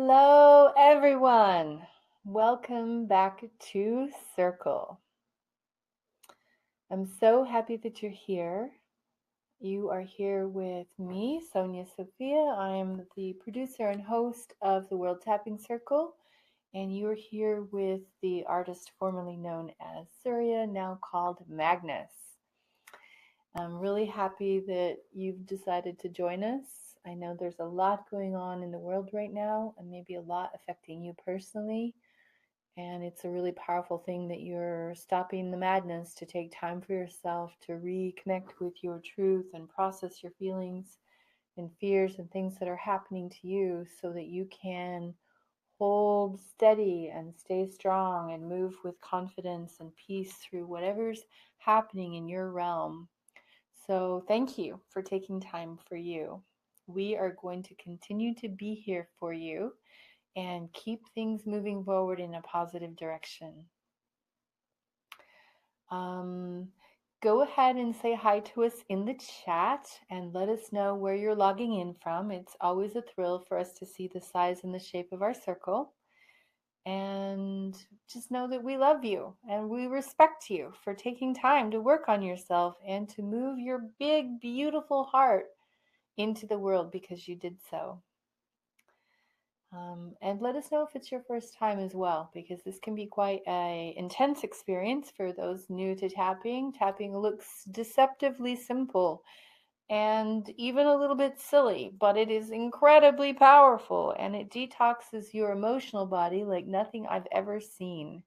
Hello, everyone. Welcome back to Circle. I'm so happy that you're here. You are here with me, Sonya Sophia. I am the producer and host of the World Tapping Circle, and you're here with the artist formerly known as Surya, now called Magnus. I'm really happy that you've decided to join us. I know there's a lot going on in the world right now, and maybe a lot affecting you personally. And it's a really powerful thing that you're stopping the madness to take time for yourself to reconnect with your truth and process your feelings and fears and things that are happening to you so that you can hold steady and stay strong and move with confidence and peace through whatever's happening in your realm. So thank you for taking time for you. We are going to continue to be here for you and keep things moving forward in a positive direction. Go ahead and say hi to us in the chat and let us know where you're logging in from. It's always a thrill for us to see the size and the shape of our circle. And just know that we love you and we respect you for taking time to work on yourself and to move your big, beautiful heart into the world because you did so. And let us know if it's your first time as well, because this can be quite an intense experience for those new to tapping. Tapping looks deceptively simple and even a little bit silly, but it is incredibly powerful and it detoxes your emotional body like nothing I've ever seen.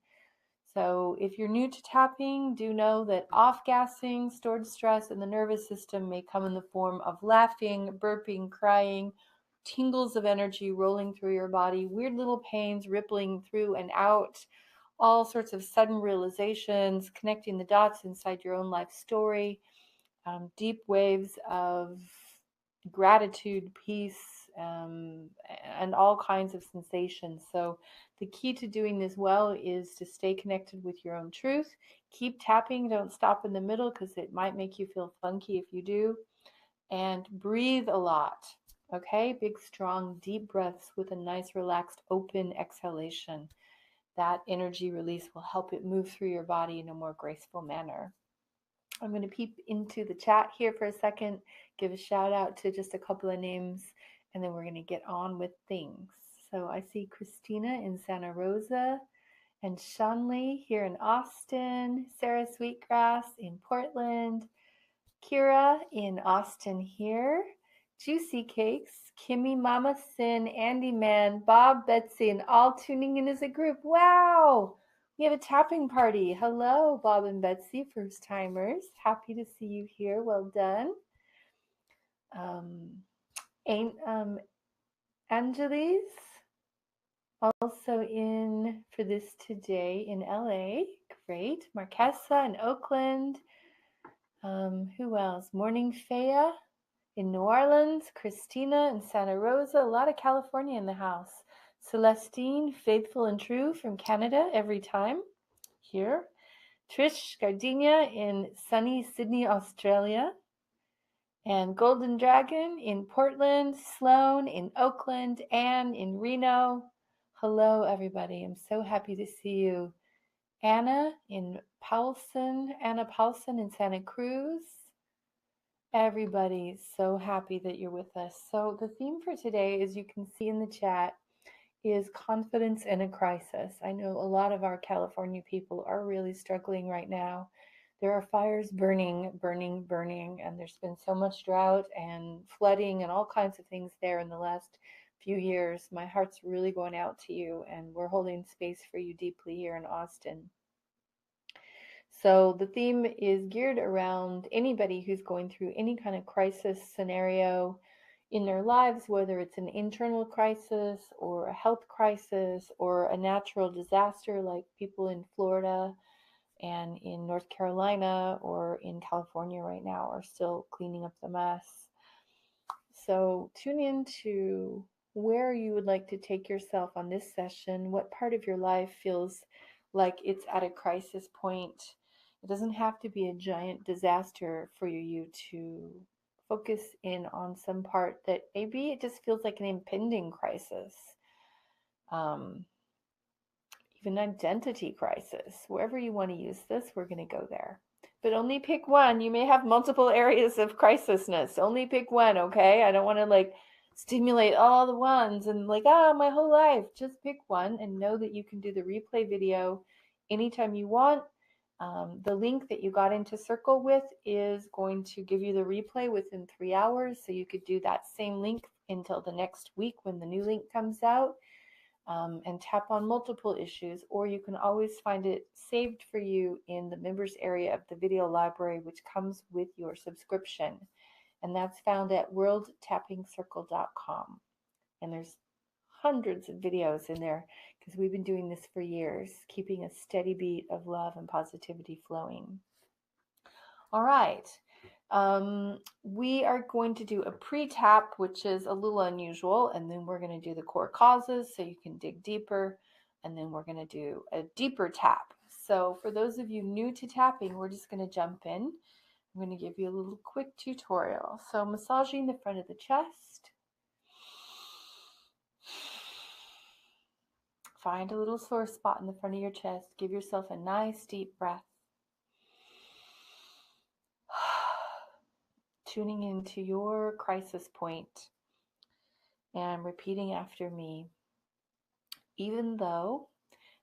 So if you're new to tapping, do know that off-gassing, stored stress in the nervous system may come in the form of laughing, burping, crying, tingles of energy rolling through your body, weird little pains rippling through and out, all sorts of sudden realizations, connecting the dots inside your own life story, deep waves of gratitude, peace, and all kinds of sensations. So the key to doing this well is to stay connected with your own truth. Keep tapping. Don't stop in the middle because it might make you feel funky if you do. And breathe a lot. Okay? Big, strong, deep breaths with a nice, relaxed, open exhalation. That energy release will help it move through your body in a more graceful manner. I'm going to peep into the chat here for a second, give a shout out to just a couple of names, and then we're going to get on with things. So I see Christina in Santa Rosa, and Shanley here in Austin, Sarah Sweetgrass in Portland, Kira in Austin here, Juicy Cakes, Kimmy, Mama Sin, Andy Man, Bob, Betsy, and all tuning in as a group. Wow! We have a tapping party. Hello, Bob and Betsy, first timers. Happy to see you here. Well done. Angeles, also in for this today in LA. Great. Marquesa in Oakland. Who else? Morning Faya in New Orleans, Christina in Santa Rosa, a lot of California in the house. Celestine, faithful and true from Canada every time here. Trish Gardenia in sunny Sydney, Australia. And Golden Dragon in Portland, Sloan in Oakland, Anne in Reno. Hello, everybody. I'm so happy to see you. Anna Paulson in Santa Cruz. Everybody, so happy that you're with us. So the theme for today, as you can see in the chat, is confidence in a crisis. I know a lot of our California people are really struggling right now. There are fires burning, and there's been so much drought and flooding and all kinds of things there in the last few years. My heart's really going out to you, and we're holding space for you deeply here in Austin. So the theme is geared around anybody who's going through any kind of crisis scenario in their lives, whether it's an internal crisis or a health crisis or a natural disaster like people in Florida and in North Carolina or in California right now are still cleaning up the mess. So tune in to where you would like to take yourself on this session, what part of your life feels like it's at a crisis point. It doesn't have to be a giant disaster for you to focus in on some part that maybe it just feels like an impending crisis. even identity crisis. Wherever you want to use this, we're going to go there. But only pick one. You may have multiple areas of crisisness. Only pick one, okay? I don't want to like stimulate all the ones and like, my whole life. Just pick one and know that you can do the replay video anytime you want. The link that you got into Circle with is going to give you the replay within 3 hours. So you could do that same link until the next week when the new link comes out. And tap on multiple issues, or you can always find it saved for you in the members area of the video library, which comes with your subscription. And that's found at worldtappingcircle.com. And there's hundreds of videos in there because we've been doing this for years, keeping a steady beat of love and positivity flowing. All right. We are going to do a pre-tap, which is a little unusual, and then we're going to do the core causes so you can dig deeper, and then we're going to do a deeper tap. So for those of you new to tapping, we're just going to jump in. I'm going to give you a little quick tutorial. So massaging the front of the chest. Find a little sore spot in the front of your chest. Give yourself a nice deep breath. Tuning into your crisis point and repeating after me. Even though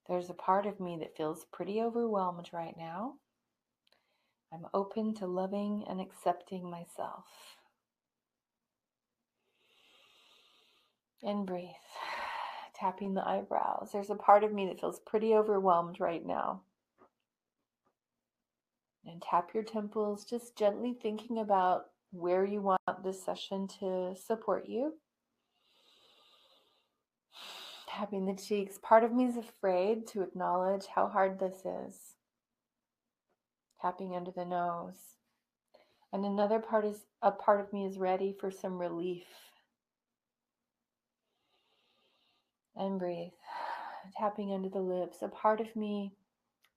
there's a part of me that feels pretty overwhelmed right now, I'm open to loving and accepting myself. And breathe. Tapping the eyebrows. There's a part of me that feels pretty overwhelmed right now. And tap your temples, just gently thinking about where you want this session to support you. Tapping the cheeks. Part of me is afraid to acknowledge how hard this is. Tapping under the nose. And another part of me is ready for some relief. And breathe. Tapping under the lips. A part of me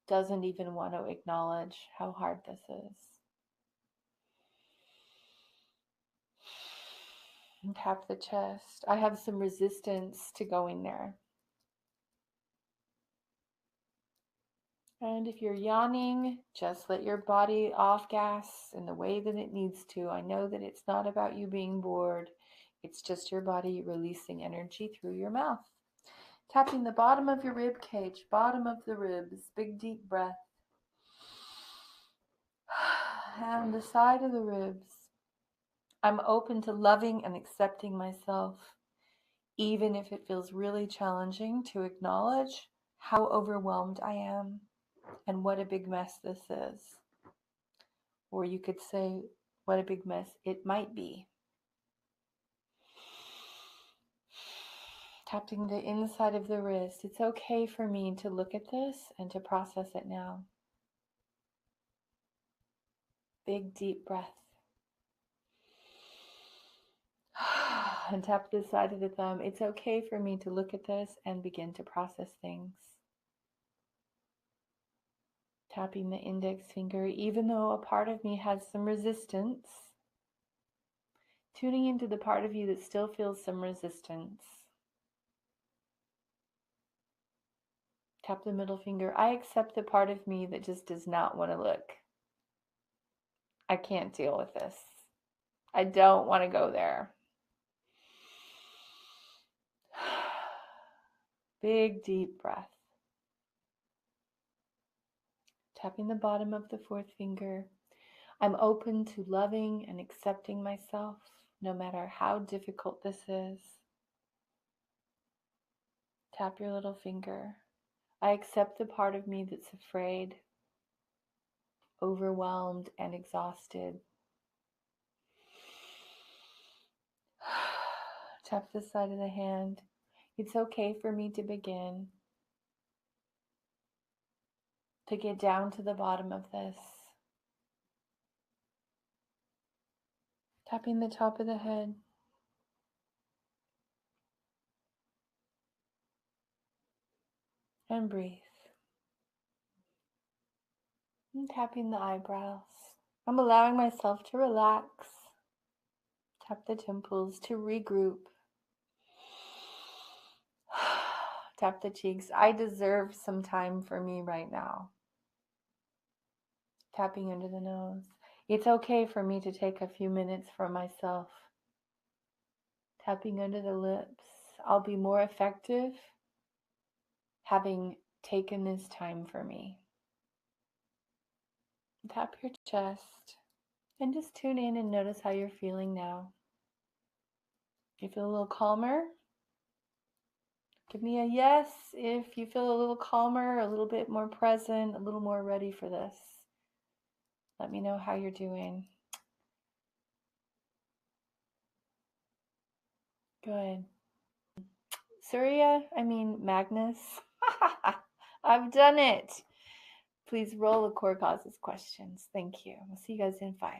doesn't even want to acknowledge how hard this is. And tap the chest. I have some resistance to going there. And if you're yawning, just let your body off gas in the way that it needs to. I know that it's not about you being bored. It's just your body releasing energy through your mouth. Tapping the bottom of your rib cage, bottom of the ribs, big deep breath. And the side of the ribs. I'm open to loving and accepting myself, even if it feels really challenging to acknowledge how overwhelmed I am and what a big mess this is. Or you could say, what a big mess it might be. Tapping the inside of the wrist. It's okay for me to look at this and to process it now. Big deep breath. And tap the side of the thumb. It's okay for me to look at this and begin to process things. Tapping the index finger, even though a part of me has some resistance. Tuning into the part of you that still feels some resistance. Tap the middle finger. I accept the part of me that just does not want to look. I can't deal with this. I don't want to go there. Big deep breath. Tapping the bottom of the fourth finger. I'm open to loving and accepting myself, no matter how difficult this is. Tap your little finger. I accept the part of me that's afraid, overwhelmed, and exhausted. Tap the side of the hand. It's okay for me to begin, to get down to the bottom of this. Tapping the top of the head. And breathe. And tapping the eyebrows. I'm allowing myself to relax. Tap the temples to regroup. Tap the cheeks. I deserve some time for me right now. Tapping under the nose. It's okay for me to take a few minutes for myself. Tapping under the lips. I'll be more effective having taken this time for me. Tap your chest and just tune in and notice how you're feeling now. You feel a little calmer? Give me a yes if you feel a little calmer, a little bit more present, a little more ready for this. Let me know how you're doing. Good. Magnus. I've done it. Please roll the core causes questions. Thank you. We'll see you guys in 5.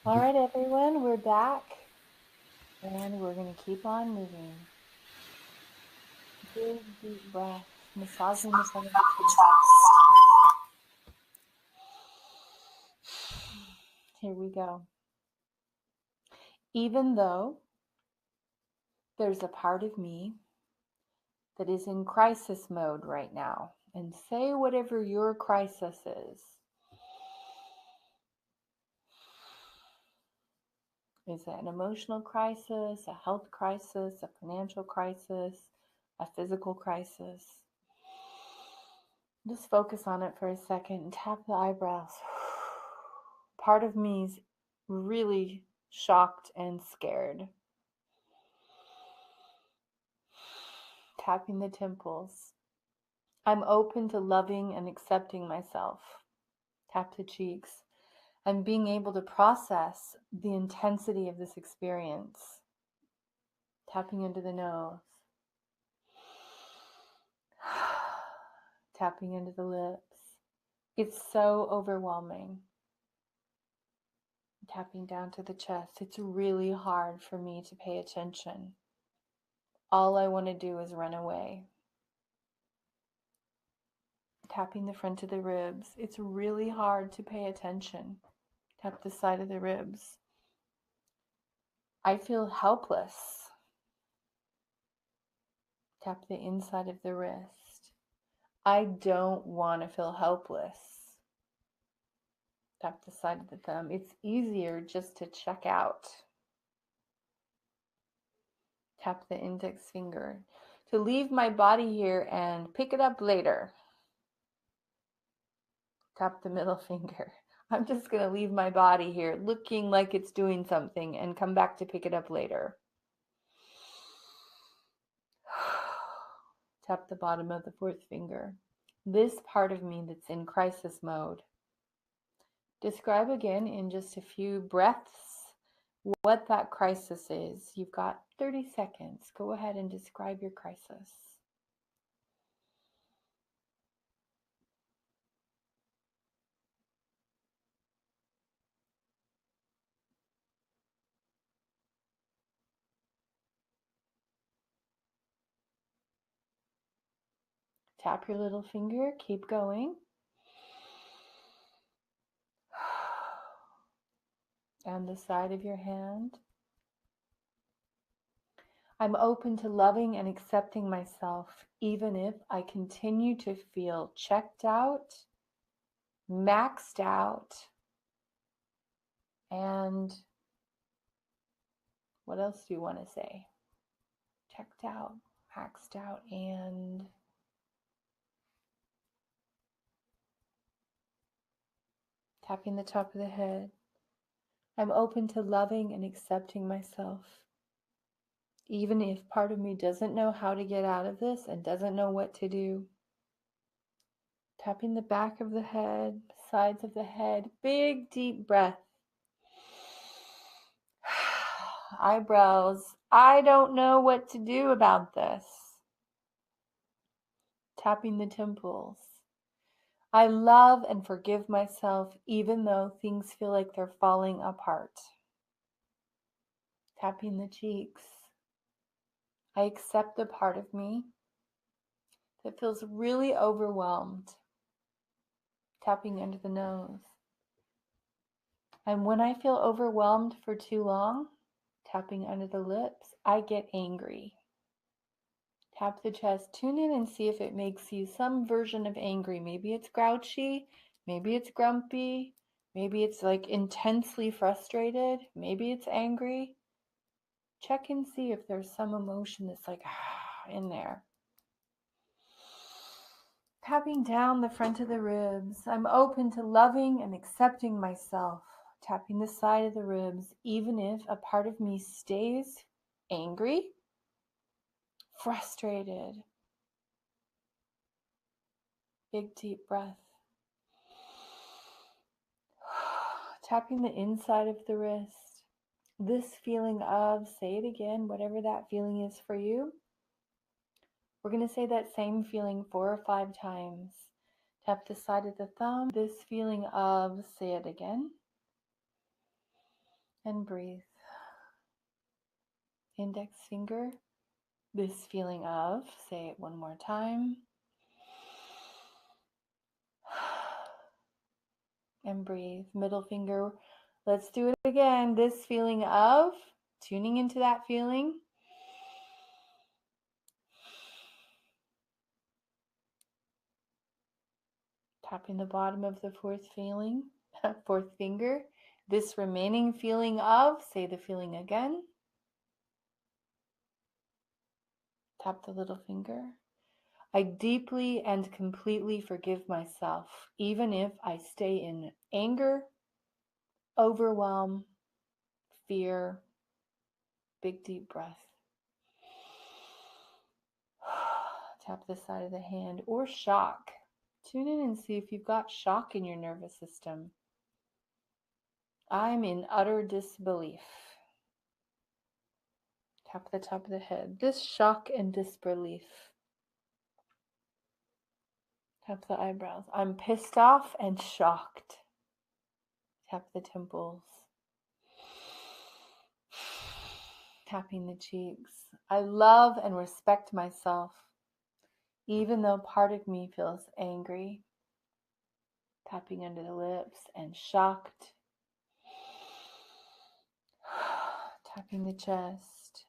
All right, everyone, we're back and we're going to keep on moving. Big, deep breath, massaging the front of the chest. Here we go. Even though there's a part of me that is in crisis mode right now, and say whatever your crisis is. Is it an emotional crisis, a health crisis, a financial crisis, a physical crisis? Just focus on it for a second and tap the eyebrows. Part of me's really shocked and scared. Tapping the temples. I'm open to loving and accepting myself. Tap the cheeks. I'm being able to process the intensity of this experience. Tapping into the nose. Tapping into the lips. It's so overwhelming. Tapping down to the chest. It's really hard for me to pay attention. All I want to do is run away. Tapping the front of the ribs. It's really hard to pay attention. Tap the side of the ribs. I feel helpless. Tap the inside of the wrist. I don't want to feel helpless. Tap the side of the thumb. It's easier just to check out. Tap the index finger. To leave my body here and pick it up later. Tap the middle finger. I'm just going to leave my body here looking like it's doing something and come back to pick it up later. Tap the bottom of the fourth finger. This part of me that's in crisis mode. Describe again in just a few breaths what that crisis is. You've got 30 seconds. Go ahead and describe your crisis. Tap your little finger. Keep going. And the side of your hand. I'm open to loving and accepting myself, even if I continue to feel checked out, maxed out, and what else do you want to say? Checked out, maxed out, and tapping the top of the head. I'm open to loving and accepting myself, even if part of me doesn't know how to get out of this and doesn't know what to do. Tapping the back of the head, sides of the head, big deep breath. Eyebrows. I don't know what to do about this. Tapping the temples. I love and forgive myself even though things feel like they're falling apart. Tapping the cheeks. I accept the part of me that feels really overwhelmed. Tapping under the nose. And when I feel overwhelmed for too long, tapping under the lips, I get angry. Tap the chest, tune in and see if it makes you some version of angry. Maybe it's grouchy, maybe it's grumpy, maybe it's like intensely frustrated, maybe it's angry. Check and see if there's some emotion that's like in there. Tapping down the front of the ribs. I'm open to loving and accepting myself. Tapping the side of the ribs, even if a part of me stays angry, frustrated. Big deep breath. Tapping the inside of the wrist. This feeling of, say it again, whatever that feeling is for you. We're going to say that same feeling 4 or 5 times. Tap the side of the thumb. This feeling of, say it again. And breathe. Index finger, this feeling of, say it one more time. And breathe. Middle finger, let's do it again. This feeling of, tuning into that feeling. Tapping the bottom of the fourth finger. This remaining feeling of, say the feeling again. Tap the little finger. I deeply and completely forgive myself, even if I stay in anger, overwhelm, fear. Big deep breath. Tap the side of the hand, or shock. Tune in and see if you've got shock in your nervous system. I'm in utter disbelief. Tap the top of the head. This shock and disbelief. Tap the eyebrows. I'm pissed off and shocked. Tap the temples. Tapping the cheeks. I love and respect myself, even though part of me feels angry. Tapping under the lips and shocked. Tapping the chest.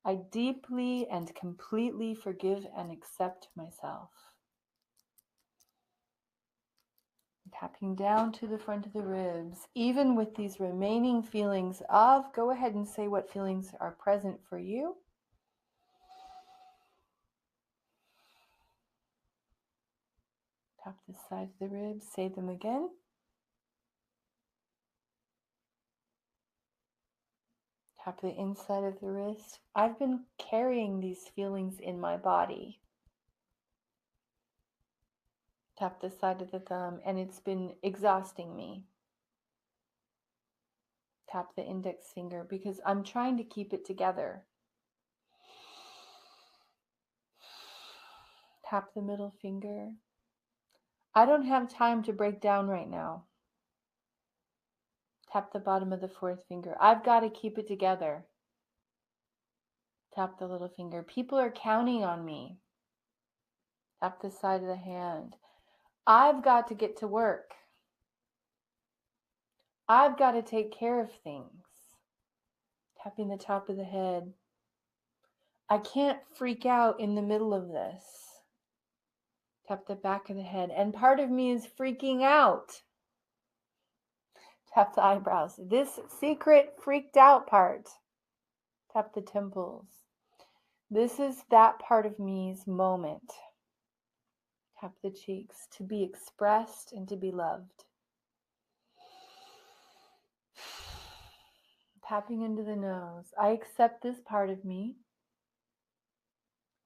I deeply and completely forgive and accept myself. Tapping down to the front of the ribs. Even with these remaining feelings of, go ahead and say what feelings are present for you. Tap the side of the ribs, say them again. Tap the inside of the wrist. I've been carrying these feelings in my body. Tap the side of the thumb, and it's been exhausting me. Tap the index finger because I'm trying to keep it together. Tap the middle finger. I don't have time to break down right now. Tap the bottom of the fourth finger. I've got to keep it together. Tap the little finger. People are counting on me. Tap the side of the hand. I've got to get to work. I've got to take care of things. Tapping the top of the head. I can't freak out in the middle of this. Tap the back of the head. And part of me is freaking out. Tap the eyebrows. This secret freaked out part. Tap the temples. This is that part of me's moment. Tap the cheeks. To be expressed and to be loved. Tapping into the nose. I accept this part of me.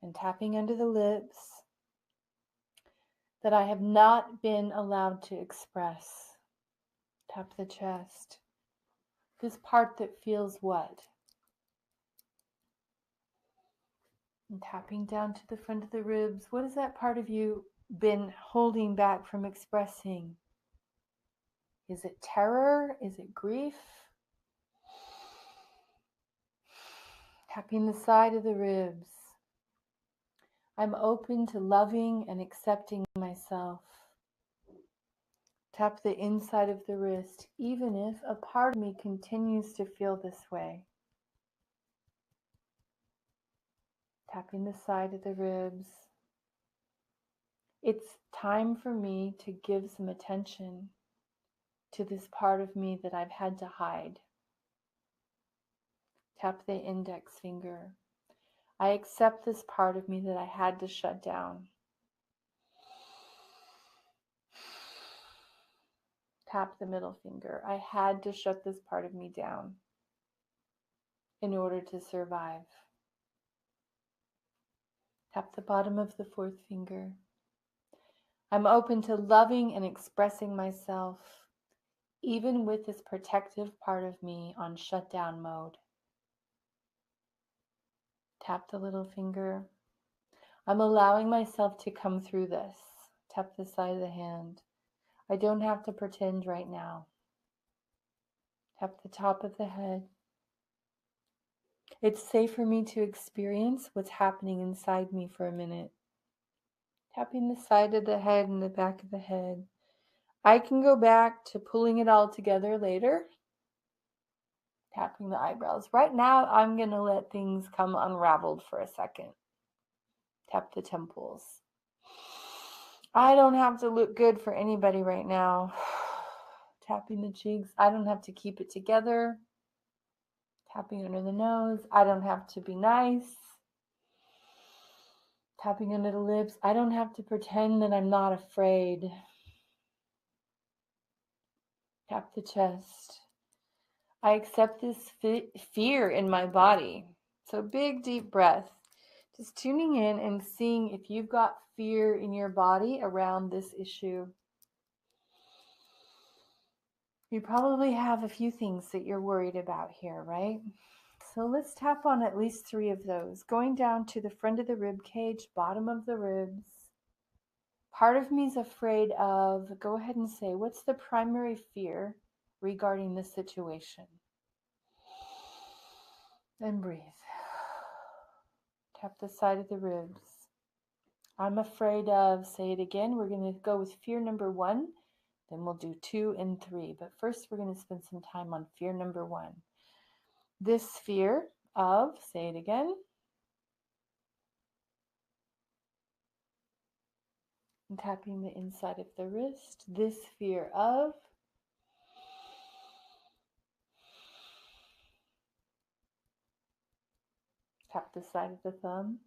And tapping under the lips. That I have not been allowed to express. Tap the chest. This part that feels what? And tapping down to the front of the ribs. What has that part of you been holding back from expressing? Is it terror? Is it grief? Tapping the side of the ribs. I'm open to loving and accepting myself. Tap the inside of the wrist, even if a part of me continues to feel this way. Tapping the side of the ribs. It's time for me to give some attention to this part of me that I've had to hide. Tap the index finger. I accept this part of me that I had to shut down. Tap the middle finger. I had to shut this part of me down in order to survive. Tap the bottom of the fourth finger. I'm open to loving and expressing myself, even with this protective part of me on shutdown mode. Tap the little finger. I'm allowing myself to come through this. Tap the side of the hand. I don't have to pretend right now. Tap the top of the head. It's safe for me to experience what's happening inside me for a minute. Tapping the side of the head and the back of the head. I can go back to pulling it all together later. Tapping the eyebrows. Right now, I'm going to let things come unraveled for a second. Tap the temples. I don't have to look good for anybody right now. Tapping the cheeks. I don't have to keep it together. Tapping under the nose. I don't have to be nice. Tapping under the lips. I don't have to pretend that I'm not afraid. Tap the chest. I accept this fear in my body. So big, deep breath. Just tuning in and seeing if you've got fear in your body around this issue. You probably have a few things that you're worried about here, right? So let's tap on at least 3 of those. Going down to the front of the rib cage, bottom of the ribs. Part of me is afraid of, go ahead and say, what's the primary fear regarding this situation? Then breathe. Tap the side of the ribs. I'm afraid of, say it again, we're going to go with fear number 1, then we'll do 2 and 3. But first we're going to spend some time on fear number 1. This fear of, say it again, and tapping the inside of the wrist. This fear of, tap the side of the thumb.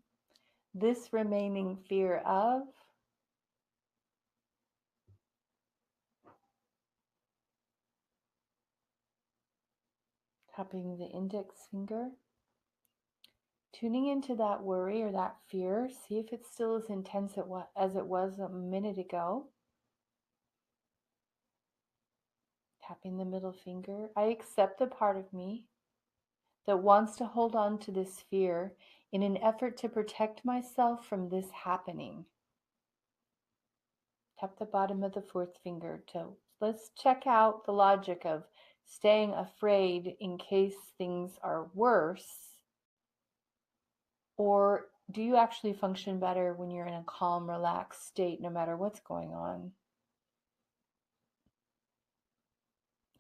This remaining fear of, tapping the index finger. Tuning into that worry or that fear, see if it's still as intense as it was a minute ago. Tapping the middle finger. I accept the part of me that wants to hold on to this fear in an effort to protect myself from this happening. Tap the bottom of the 4th finger. Let's check out the logic of staying afraid in case things are worse. Or do you actually function better when you're in a calm, relaxed state no matter what's going on?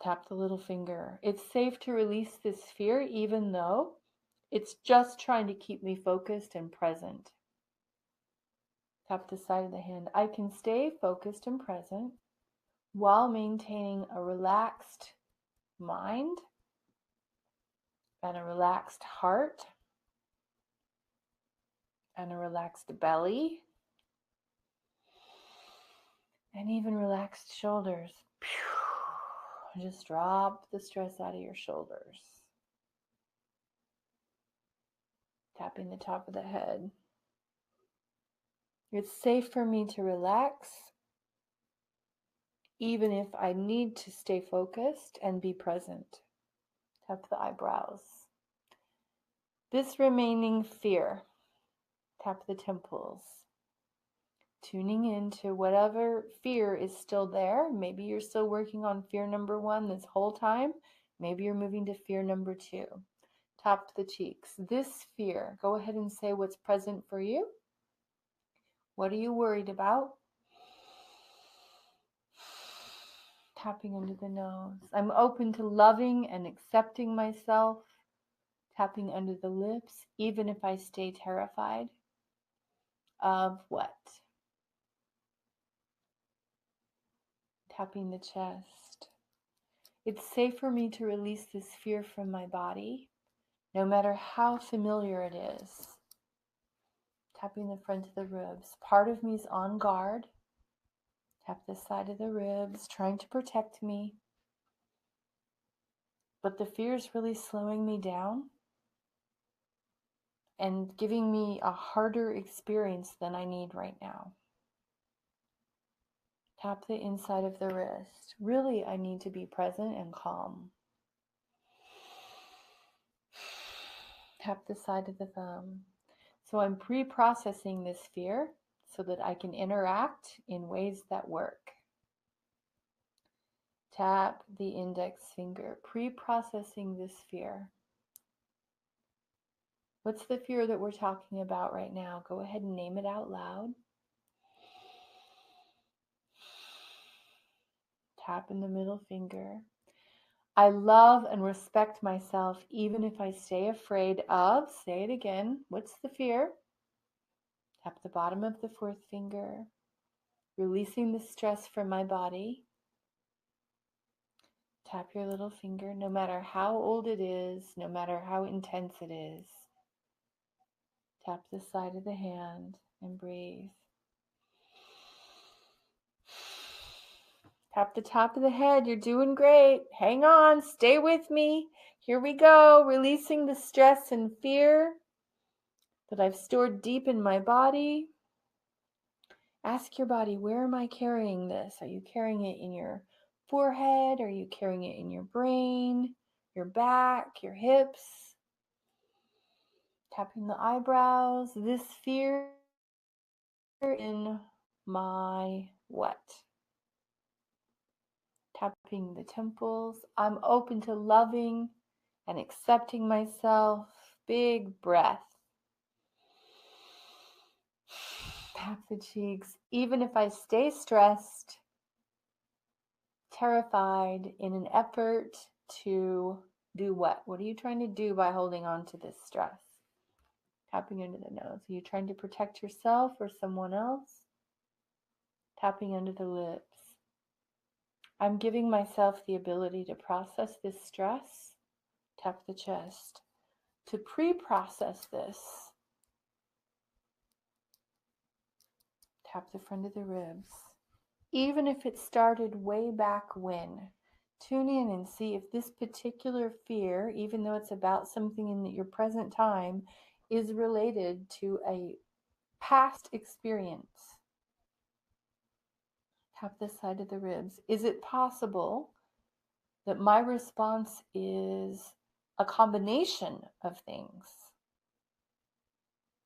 Tap the little finger. It's safe to release this fear even though it's just trying to keep me focused and present. Tap the side of the hand. I can stay focused and present while maintaining a relaxed mind and a relaxed heart and a relaxed belly and even relaxed shoulders. Just drop the stress out of your shoulders. Tapping the top of the head. It's safe for me to relax, even if I need to stay focused and be present. Tap the eyebrows. This remaining fear. Tap the temples. Tuning into whatever fear is still there. Maybe you're still working on fear number 1 this whole time. Maybe you're moving to fear number 2. Tap the cheeks. This fear, go ahead and say what's present for you. What are you worried about? Tapping under the nose. I'm open to loving and accepting myself. Tapping under the lips, even if I stay terrified. Of what? Tapping the chest. It's safe for me to release this fear from my body, no matter how familiar it is. Tapping the front of the ribs. Part of me is on guard. Tap the side of the ribs, trying to protect me. But the fear is really slowing me down and giving me a harder experience than I need right now. Tap the inside of the wrist. Really, I need to be present and calm. Tap the side of the thumb. So I'm pre-processing this fear so that I can interact in ways that work. Tap the index finger, pre-processing this fear. What's the fear that we're talking about right now? Go ahead and name it out loud. Tap in the middle finger. I love and respect myself even if I stay afraid of, say it again, what's the fear? Tap the bottom of the fourth finger, releasing the stress from my body. Tap your little finger, no matter how old it is, no matter how intense it is. Tap the side of the hand and breathe. Tap the top of the head. You're doing great. Hang on. Stay with me. Here we go. Releasing the stress and fear that I've stored deep in my body. Ask your body, where am I carrying this? Are you carrying it in your forehead? Are you carrying it in your brain, your back, your hips? Tapping the eyebrows. This fear in my what? Tapping the temples. I'm open to loving and accepting myself. Big breath. Tap the cheeks. Even if I stay stressed, terrified, in an effort to do what? What are you trying to do by holding on to this stress? Tapping under the nose. Are you trying to protect yourself or someone else? Tapping under the lips. I'm giving myself the ability to process this stress. Tap the chest. To pre-process this, tap the front of the ribs. Even if it started way back when, tune in and see if this particular fear, even though it's about something in your present time, is related to a past experience. Tap the side of the ribs. Is it possible that my response is a combination of things?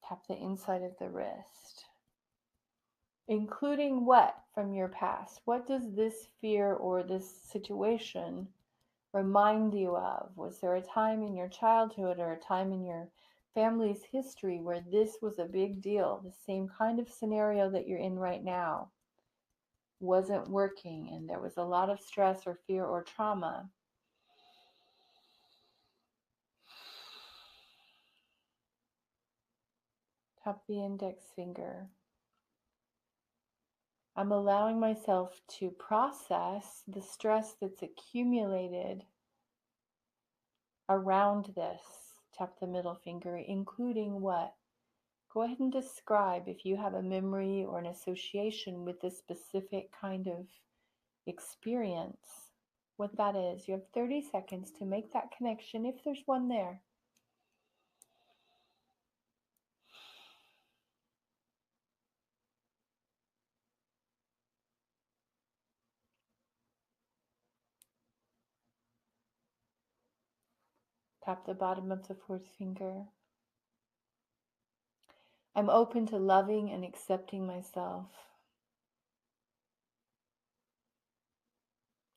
Tap the inside of the wrist. Including what from your past? What does this fear or this situation remind you of? Was there a time in your childhood or a time in your family's history where this was a big deal? The same kind of scenario that you're in right now wasn't working and there was a lot of stress or fear or trauma. Tap the index finger. I'm allowing myself to process the stress that's accumulated around this. Tap the middle finger, including what? Go ahead and describe if you have a memory or an association with this specific kind of experience, what that is. You have 30 seconds to make that connection if there's one there. Tap the bottom of the fourth finger. I'm open to loving and accepting myself.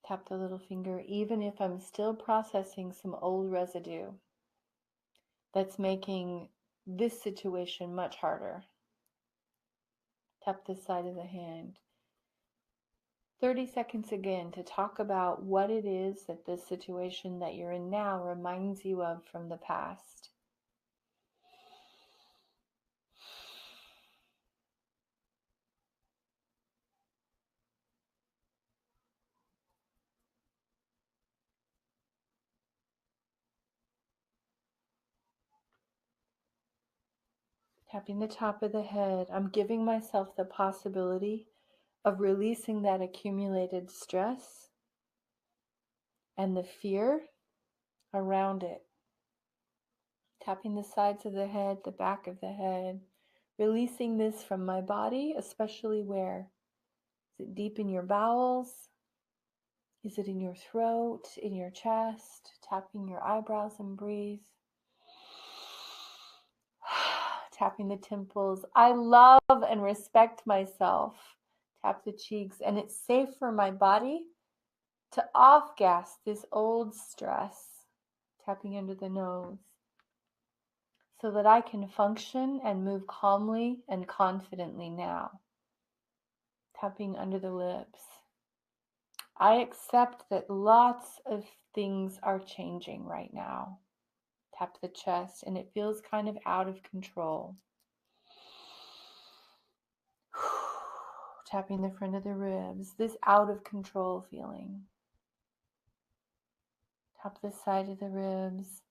Tap the little finger, even if I'm still processing some old residue that's making this situation much harder. Tap the side of the hand. 30 seconds again to talk about what it is that this situation that you're in now reminds you of from the past. Tapping the top of the head, I'm giving myself the possibility of releasing that accumulated stress and the fear around it. Tapping the sides of the head, the back of the head, releasing this from my body, especially where? Is it deep in your bowels? Is it in your throat, in your chest? Tapping your eyebrows and breathe. Tapping the temples. I love and respect myself. Tap the cheeks. And it's safe for my body to off-gas this old stress, tapping under the nose, so that I can function and move calmly and confidently now, tapping under the lips. I accept that lots of things are changing right now. Tap the chest, and it feels kind of out of control. Tapping the front of the ribs, this out of control feeling. Tap the side of the ribs.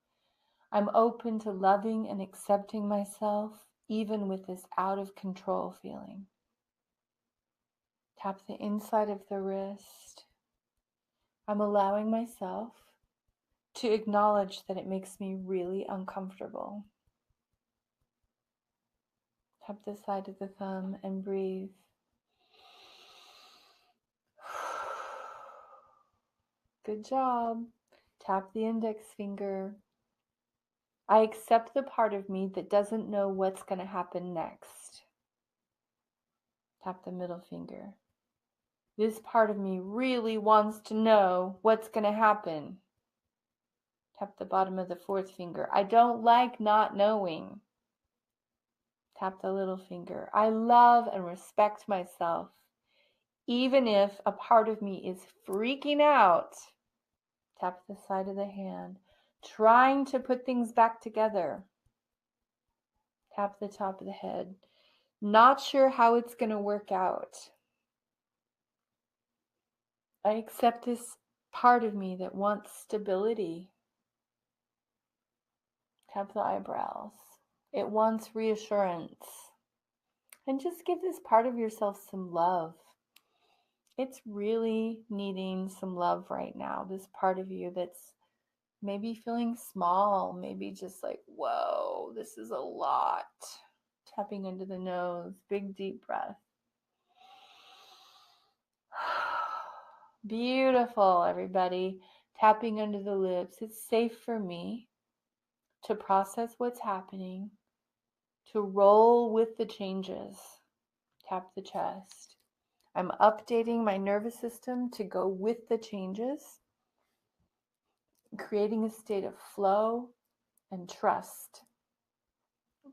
I'm open to loving and accepting myself, even with this out of control feeling. Tap the inside of the wrist. I'm allowing myself to acknowledge that it makes me really uncomfortable. Tap the side of the thumb and breathe. Good job. Tap the index finger. I accept the part of me that doesn't know what's going to happen next. Tap the middle finger. This part of me really wants to know what's going to happen. Tap the bottom of the fourth finger. I don't like not knowing. Tap the little finger. I love and respect myself, even if a part of me is freaking out. Tap the side of the hand, trying to put things back together. Tap the top of the head, not sure how it's going to work out. I accept this part of me that wants stability. Tap the eyebrows. It wants reassurance. And just give this part of yourself some love. It's really needing some love right now. This part of you that's maybe feeling small, maybe just like, whoa, this is a lot. Tapping into the nose, big deep breath. Beautiful, everybody. Tapping under the lips. It's safe for me to process what's happening, to roll with the changes. Tap the chest. I'm updating my nervous system to go with the changes, creating a state of flow and trust.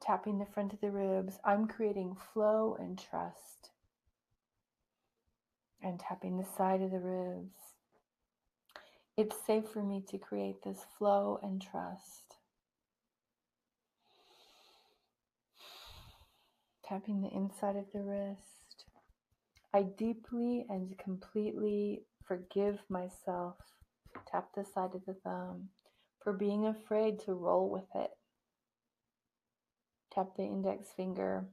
Tapping the front of the ribs. I'm creating flow and trust. And tapping the side of the ribs. It's safe for me to create this flow and trust. Tapping the inside of the wrist. I deeply and completely forgive myself. Tap the side of the thumb for being afraid to roll with it. Tap the index finger.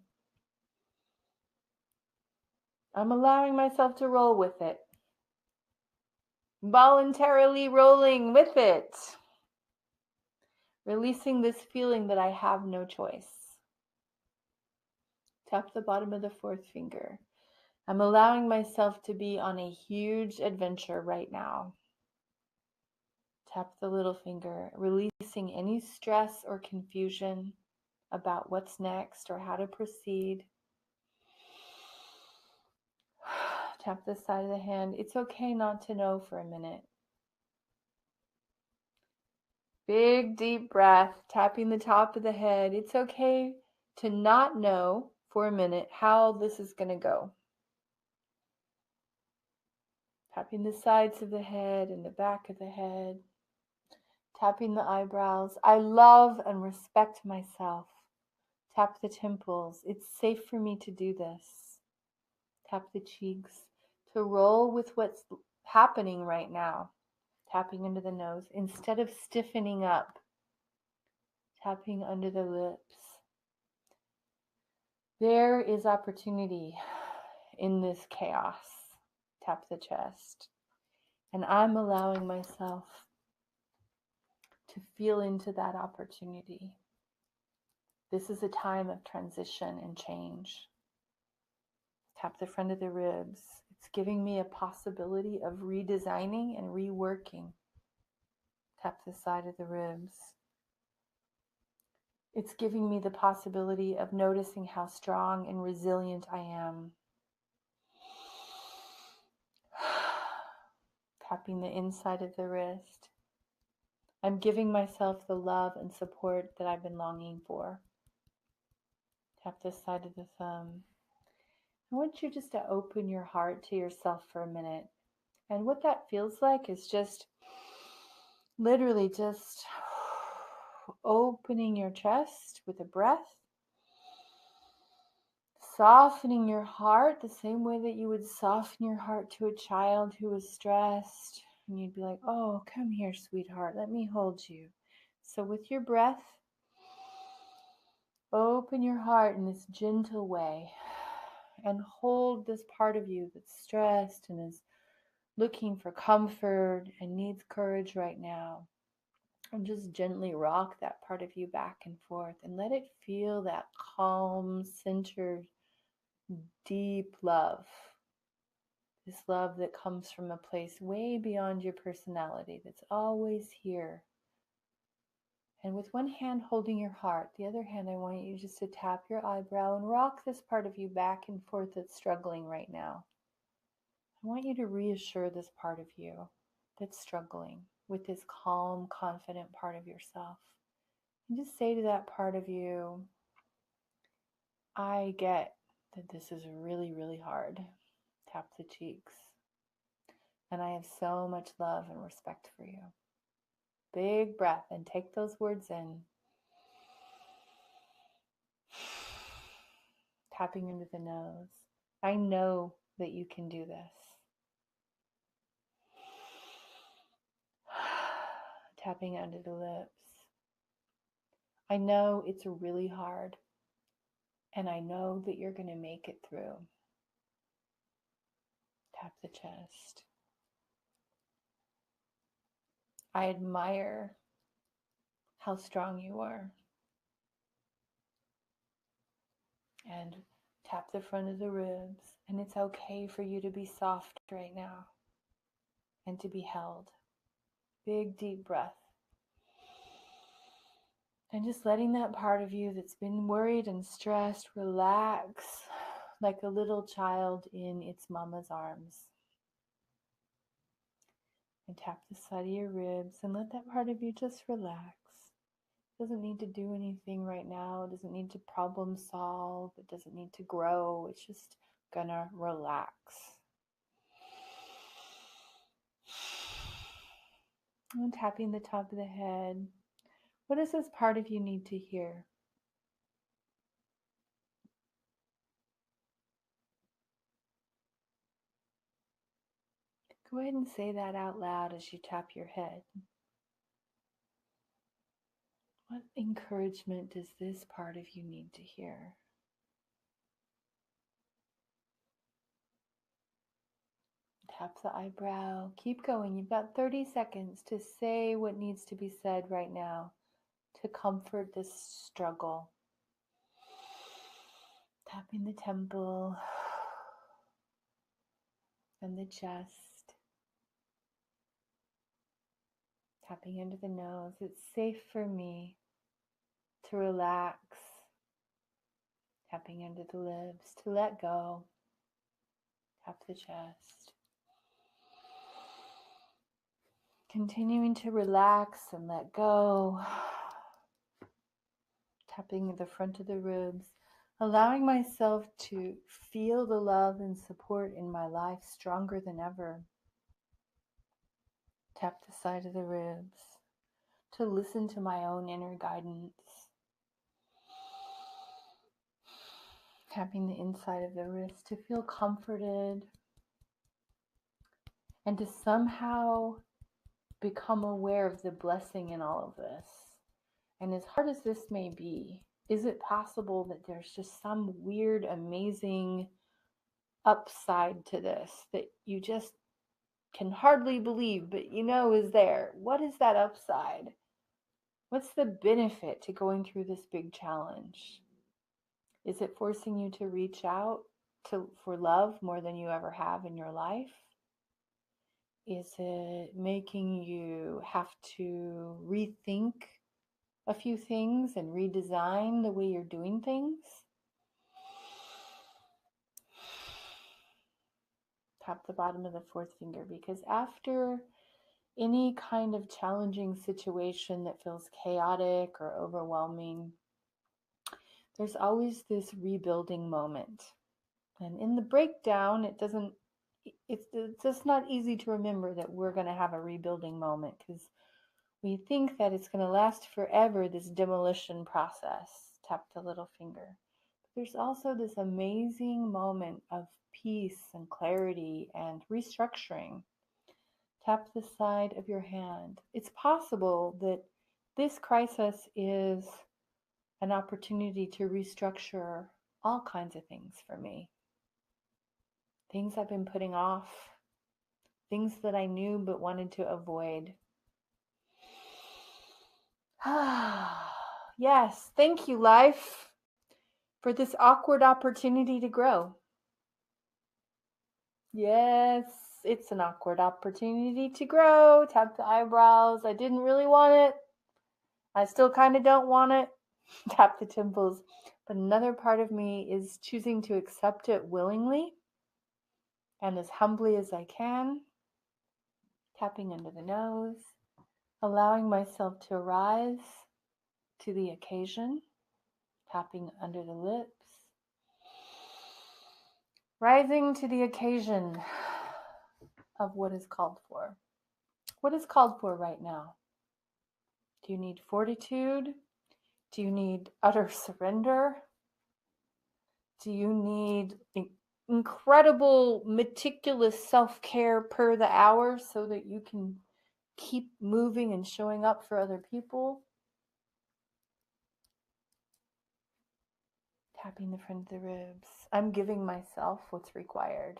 I'm allowing myself to roll with it. Voluntarily rolling with it. Releasing this feeling that I have no choice. Tap the bottom of the fourth finger. I'm allowing myself to be on a huge adventure right now. Tap the little finger, releasing any stress or confusion about what's next or how to proceed. Tap the side of the hand. It's okay not to know for a minute. Big deep breath, tapping the top of the head. It's okay to not know for a minute how this is going to go. Tapping the sides of the head and the back of the head. Tapping the eyebrows. I love and respect myself. Tap the temples. It's safe for me to do this. Tap the cheeks. To roll with what's happening right now. Tapping into the nose. Instead of stiffening up. Tapping under the lips. There is opportunity in this chaos. Tap the chest. And I'm allowing myself to feel into that opportunity. This is a time of transition and change. Tap the front of the ribs. It's giving me a possibility of redesigning and reworking. Tap the side of the ribs. It's giving me the possibility of noticing how strong and resilient I am. Tapping the inside of the wrist. I'm giving myself the love and support that I've been longing for. Tap the side of the thumb. I want you just to open your heart to yourself for a minute. And what that feels like is just literally just opening your chest with a breath, softening your heart the same way that you would soften your heart to a child who was stressed. And you'd be like, oh, come here, sweetheart, let me hold you. So with your breath, open your heart in this gentle way and hold this part of you that's stressed and is looking for comfort and needs courage right now. And just gently rock that part of you back and forth and let it feel that calm, centered, deep love. This love that comes from a place way beyond your personality, that's always here. And with one hand holding your heart, the other hand, I want you just to tap your eyebrow and rock this part of you back and forth that's struggling right now. I want you to reassure this part of you that's struggling with this calm, confident part of yourself. And just say to that part of you, I get that this is really, really hard. Tap the cheeks. And I have so much love and respect for you. Big breath and take those words in. Tapping into the nose. I know that you can do this. Tapping under the lips. I know it's really hard, and I know that you're going to make it through. Tap the chest. I admire how strong you are. And tap the front of the ribs. And it's okay for you to be soft right now and to be held. Big, deep breath. And just letting that part of you that's been worried and stressed relax like a little child in its mama's arms. And tap the side of your ribs and let that part of you just relax. It doesn't need to do anything right now. It doesn't need to problem solve. It doesn't need to grow. It's just gonna relax. And tapping the top of the head. What does this part of you need to hear? Go ahead and say that out loud as you tap your head. What encouragement does this part of you need to hear? Tap the eyebrow. Keep going. You've got 30 seconds to say what needs to be said right now to comfort this struggle. Tapping the temple and the chest. Tapping into the nose. It's safe for me to relax. Tapping into the lips to let go. Tap the chest. Continuing to relax and let go. Tapping the front of the ribs. Allowing myself to feel the love and support in my life stronger than ever. Tap the side of the ribs. To listen to my own inner guidance. Tapping the inside of the wrist to feel comforted and to somehow become aware of the blessing in all of this. And as hard as this may be, is it possible that there's just some weird, amazing upside to this that you just can hardly believe, but you know is there? What is that upside? What's the benefit to going through this big challenge? Is it forcing you to reach out for love more than you ever have in your life? Is it making you have to rethink a few things and redesign the way you're doing things? tap the bottom of the fourth finger, because after any kind of challenging situation that feels chaotic or overwhelming, there's always this rebuilding moment. And in the breakdown, it's just not easy to remember that we're going to have a rebuilding moment, because we think that it's going to last forever, this demolition process. Tap the little finger. But there's also this amazing moment of peace and clarity and restructuring. Tap the side of your hand. It's possible that this crisis is an opportunity to restructure all kinds of things for me. Things I've been putting off, things that I knew but wanted to avoid. Yes, thank you, life, for this awkward opportunity to grow. Yes, it's an awkward opportunity to grow. Tap the eyebrows. I didn't really want it. I still kind of don't want it. Tap the temples. But another part of me is choosing to accept it willingly and as humbly as I can. Tapping under the nose. Allowing myself to rise to the occasion. Tapping under the lips. Rising to the occasion of what is called for. What is called for right now? Do you need fortitude? Do you need utter surrender? Do you need incredible, meticulous self-care per the hour so that you can keep moving and showing up for other people? Tapping the front of the ribs. I'm giving myself what's required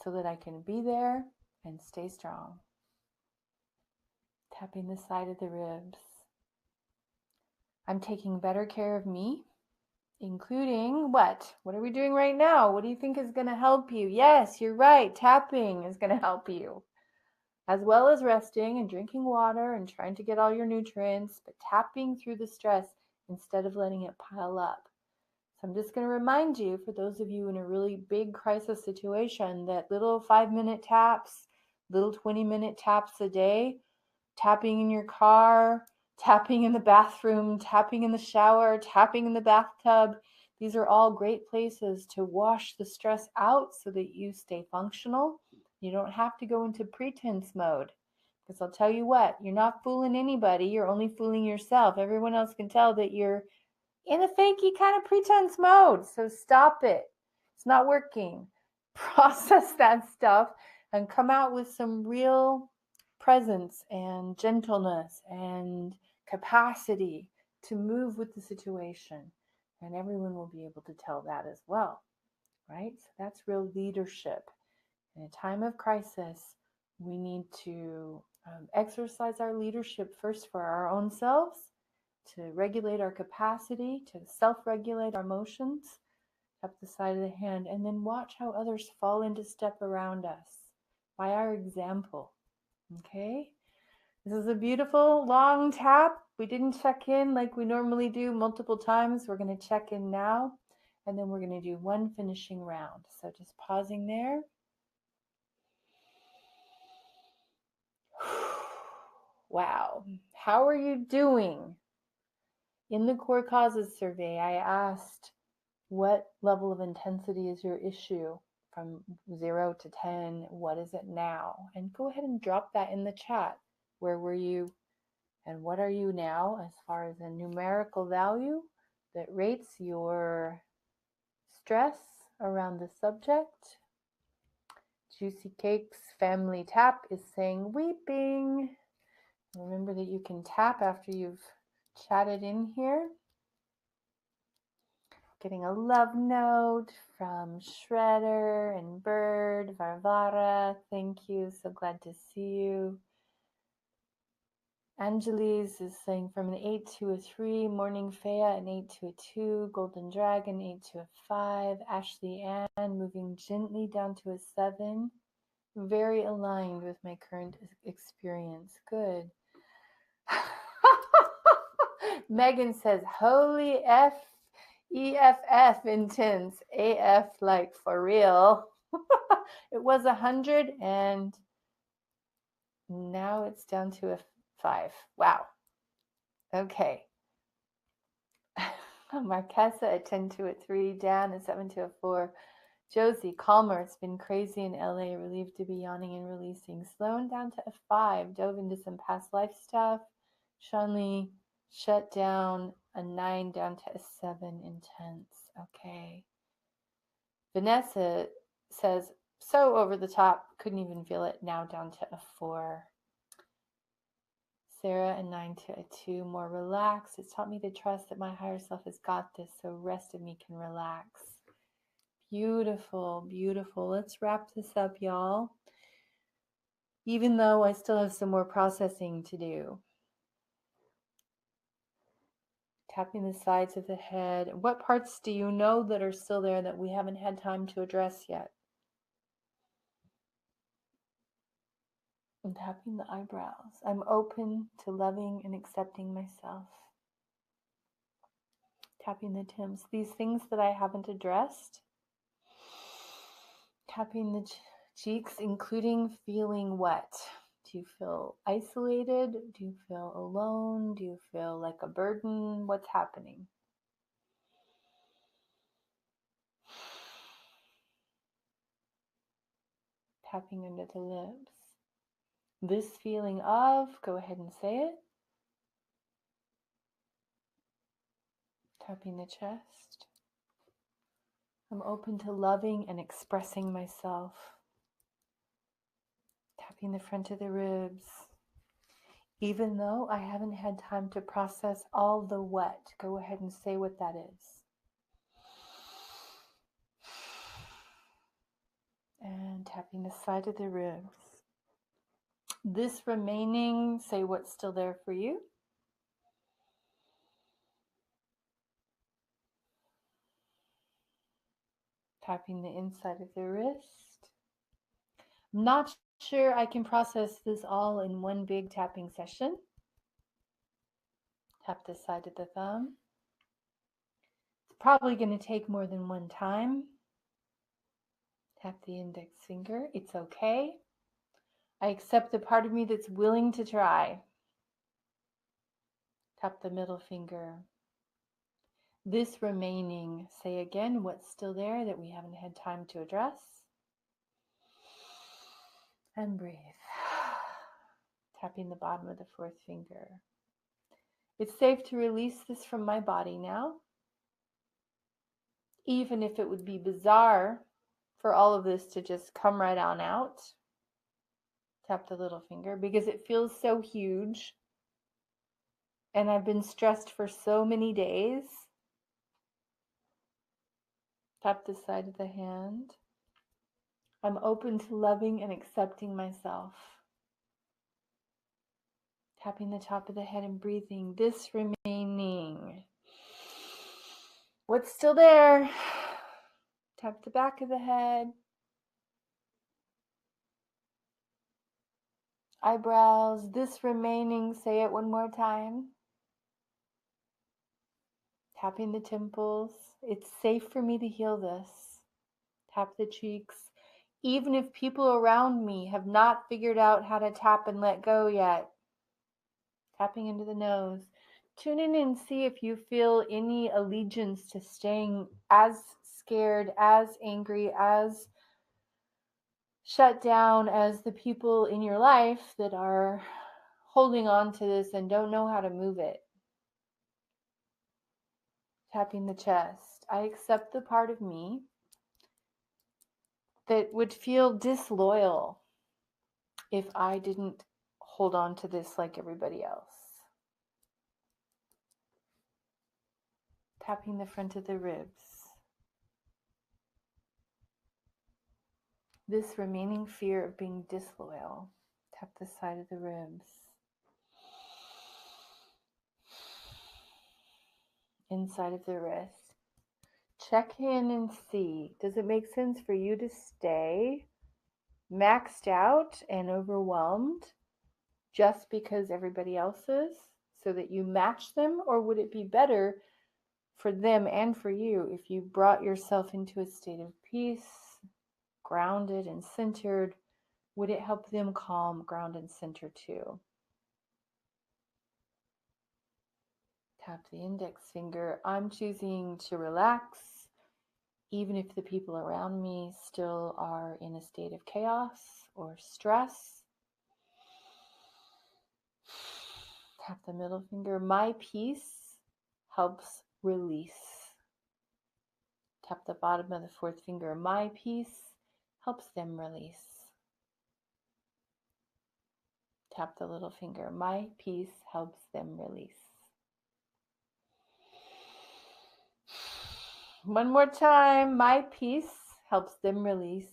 so that I can be there and stay strong. Tapping the side of the ribs. I'm taking better care of me, including what? What are we doing right now? What do you think is going to help you? Yes, you're right. Tapping is going to help you, as well as resting and drinking water and trying to get all your nutrients, but tapping through the stress instead of letting it pile up. So I'm just going to remind you, for those of you in a really big crisis situation, that little 5-minute taps, little 20-minute taps a day, tapping in your car, tapping in the bathroom, tapping in the shower, tapping in the bathtub. These are all great places to wash the stress out so that you stay functional. You don't have to go into pretense mode, because I'll tell you what, you're not fooling anybody. You're only fooling yourself. Everyone else can tell that you're in a fakey kind of pretense mode. So stop it. It's not working. Process that stuff and come out with some real presence and gentleness and capacity to move with the situation. And everyone will be able to tell that as well, right? So that's real leadership. In a time of crisis, we need to exercise our leadership first for our own selves, to regulate our capacity, to self-regulate our emotions, up the side of the hand, and then watch how others fall into step around us by our example. Okay? This is a beautiful long tap. We didn't check in like we normally do multiple times. We're going to check in now, and then we're going to do one finishing round. So just pausing there. Wow. How are you doing? In the core causes survey, I asked, what level of intensity is your issue from 0 to 10? What is it now? And go ahead and drop that in the chat. Where were you and what are you now, as far as a numerical value that rates your stress around the subject? Juicy Cakes Family Tap is saying weeping. Remember that you can tap after you've chatted in here. Getting a love note from Shredder and Bird, Varvara. Thank you. So glad to see you. Angelis is saying from an 8 to a 3. Morning Faya, an 8 to a 2. Golden Dragon, 8 to a 5. Ashley Ann moving gently down to a 7. Very aligned with my current experience. Good. Megan says, holy F, EFF intense, AF like for real. It was 100 and now it's down to a 5. Wow. Okay. Marquesa, a 10 to a 3. Dan, a 7 to a 4. Josie, calmer. It's been crazy in LA. Relieved to be yawning and releasing. Sloan, down to a 5. Dove into some past life stuff. Shanley, shut down. A 9, down to a 7. Intense. Okay. Vanessa says, so over the top. Couldn't even feel it. Now down to a 4. Sarah, a 9 to a 2. More relaxed. It's taught me to trust that my higher self has got this, so rest of me can relax. Beautiful, beautiful. Let's wrap this up, y'all. Even though I still have some more processing to do. Tapping the sides of the head. What parts do you know that are still there that we haven't had time to address yet? And tapping the eyebrows. I'm open to loving and accepting myself. Tapping the Tims. These things that I haven't addressed. Tapping the cheeks, including feeling what? Do you feel isolated? Do you feel alone? Do you feel like a burden? What's happening? Tapping under the lips. This feeling of, go ahead and say it. Tapping the chest. I'm open to loving and expressing myself. Tapping the front of the ribs. Even though I haven't had time to process all the what, go ahead and say what that is. And tapping the side of the ribs. This remaining, say what's still there for you. Tapping the inside of the wrist. I'm not sure I can process this all in one big tapping session. Tap the side of the thumb. It's probably going to take more than one time. Tap the index finger. It's okay. I accept the part of me that's willing to try. Tap the middle finger. This remaining, say again what's still there that we haven't had time to address. And breathe. Tapping the bottom of the fourth finger. It's safe to release this from my body now. Even if it would be bizarre for all of this to just come right on out. Tap the little finger because it feels so huge. And I've been stressed for so many days. Tap the side of the hand. I'm open to loving and accepting myself. Tapping the top of the head and breathing. This remaining. What's still there? Tap the back of the head. Eyebrows. This remaining. Say it one more time. Tapping the temples. It's safe for me to heal this. Tap the cheeks. Even if people around me have not figured out how to tap and let go yet. Tapping into the nose. Tune in and see if you feel any allegiance to staying as scared, as angry, as shut down as the people in your life that are holding on to this and don't know how to move it. Tapping the chest. I accept the part of me that would feel disloyal if I didn't hold on to this like everybody else. Tapping the front of the ribs. This remaining fear of being disloyal. Tap the side of the ribs. Inside of the wrist. Check in and see, does it make sense for you to stay maxed out and overwhelmed just because everybody else is so that you match them? Or would it be better for them and for you if you brought yourself into a state of peace, grounded and centered, would it help them calm, ground, and center too? Tap the index finger. I'm choosing to relax, even if the people around me still are in a state of chaos or stress. Tap the middle finger. My peace helps release. Tap the bottom of the fourth finger. My peace helps them release. Tap the little finger. My peace helps them release. One more time. My peace helps them release.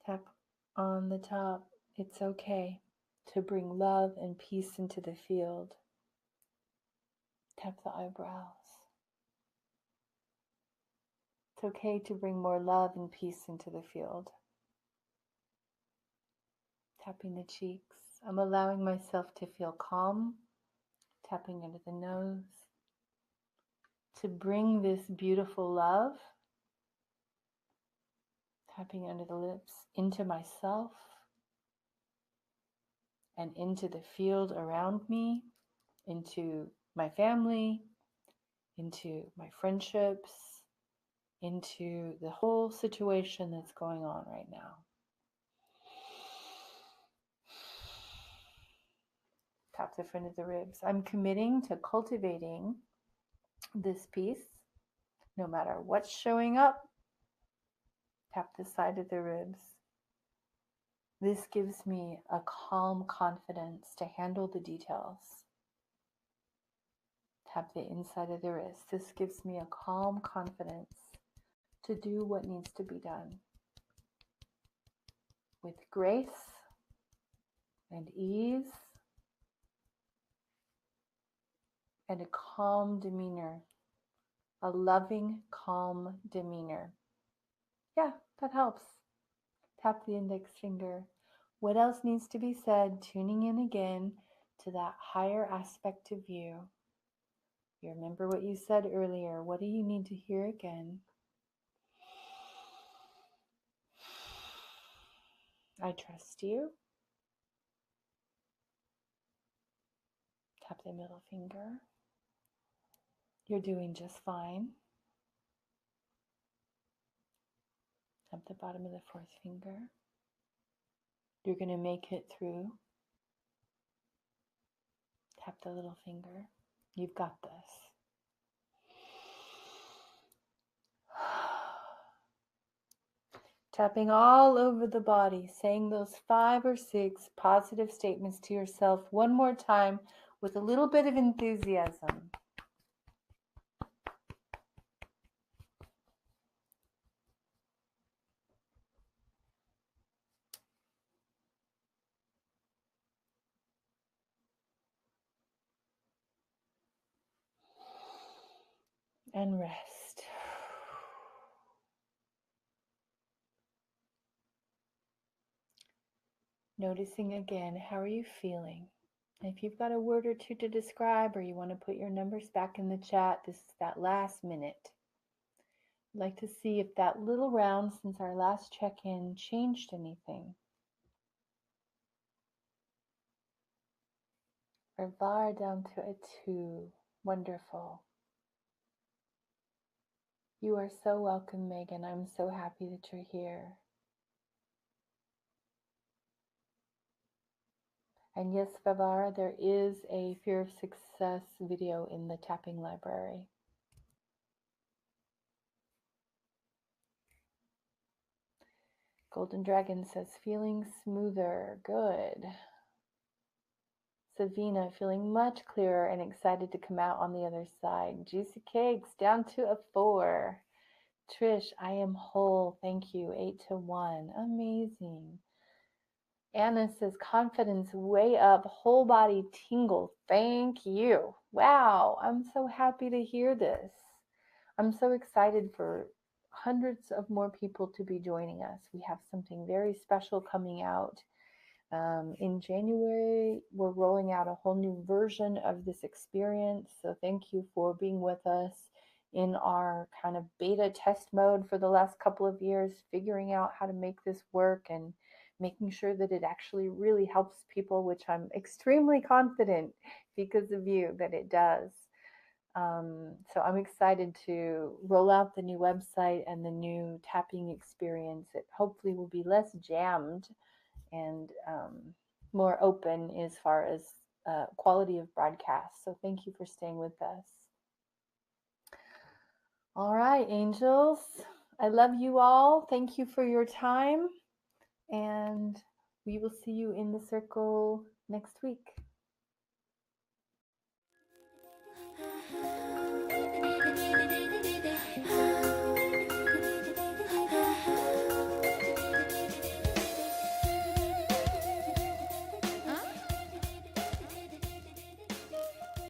Tap on the top. It's okay to bring love and peace into the field. Tap the eyebrows. It's okay to bring more love and peace into the field. Tapping the cheeks. I'm allowing myself to feel calm. Tapping into the nose. To bring this beautiful love. Tapping under the lips into myself and into the field around me, into my family, into my friendships, into the whole situation that's going on right now. Tap the front of the ribs. I'm committing to cultivating this piece no matter what's showing up. Tap the side of the ribs. This gives me a calm confidence to handle the details. Tap the inside of the wrist. This gives me a calm confidence to do what needs to be done with grace and ease and a calm demeanor, a loving, calm demeanor. Yeah, that helps. Tap the index finger. What else needs to be said? Tuning in again to that higher aspect of you. You remember what you said earlier. What do you need to hear again? I trust you. Tap the middle finger. You're doing just fine. Tap the bottom of the fourth finger. You're going to make it through. Tap the little finger. You've got this. Tapping all over the body, saying those 5 or 6 positive statements to yourself one more time with a little bit of enthusiasm. And rest. Noticing again, how are you feeling? If you've got a word or two to describe, or you want to put your numbers back in the chat, this is that last minute. I'd like to see if that little round since our last check-in changed anything. Or VAR down to a 2. Wonderful. You are so welcome, Megan. I'm so happy that you're here. And yes, Vavara, there is a Fear of Success video in the tapping library. Golden Dragon says, feeling smoother. Good. Savina, feeling much clearer and excited to come out on the other side. Juicy Cakes, down to a 4. Trish, I am whole. Thank you. 8 to 1. Amazing. Anna says, confidence way up, whole body tingle. Thank you. Wow, I'm so happy to hear this. I'm so excited for hundreds of more people to be joining us. We have something very special coming out. In January, we're rolling out a whole new version of this experience. So thank you for being with us in our kind of beta test mode for the last couple of years, figuring out how to make this work and making sure that it actually really helps people, which I'm extremely confident because of you that it does. So I'm excited to roll out the new website and the new tapping experience. It hopefully will be less jammed and more open as far as quality of broadcast. So thank you for staying with us. All right, angels. I love you all. Thank you for your time. And we will see you in the circle next week.